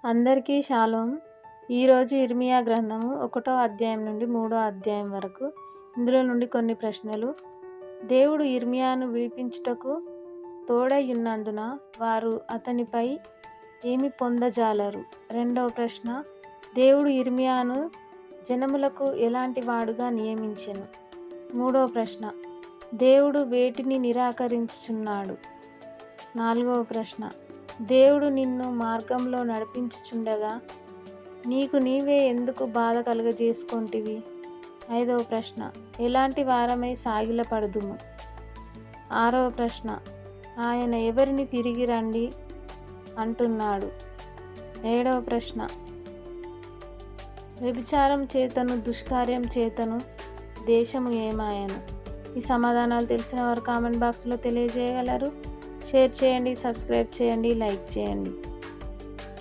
అందరికీ షాలోమ్. ఈరోజు ఇర్మియా గ్రంథము 1వ అధ్యాయం నుండి 3వ అధ్యాయం వరకు. ఇందులో నుండి కొన్ని ప్రశ్నలు. దేవుడు ఇర్మియాను విడిపించుటకు తోడయ్యున్నందున వారు అతనిపై ఏమి పొందజాలరు? రెండవ ప్రశ్న, దేవుడు ఇర్మియాను జనములకు ఎలాంటి వాడుగా నియమించెను? మూడవ ప్రశ్న, దేవుడు వేటిని నిరాకరించుచున్నాడు? నాలుగవ ప్రశ్న, దేవుడు నిన్ను మార్గంలో నడిపించుచుండగా నీకు నీవే ఎందుకు బాధ కలుగజేసుకొంటివి? ఐదవ ప్రశ్న, ఎలాంటి వారమై సాగిలపడుదుము? ఆరవ ప్రశ్న, ఆయన ఎవరిని తిరిగి రండి అంటున్నాడు? ఏడవ ప్రశ్న, వ్యభిచారం చేతను దుష్కార్యం చేతను దేశము ఏమాయను? ఈ సమాధానాలు తెలిసిన వారు కామెంట్ బాక్స్లో తెలియజేయగలరు. షేర్ చేయండి, సబ్స్క్రైబ్ చేయండి, లైక్ చేయండి.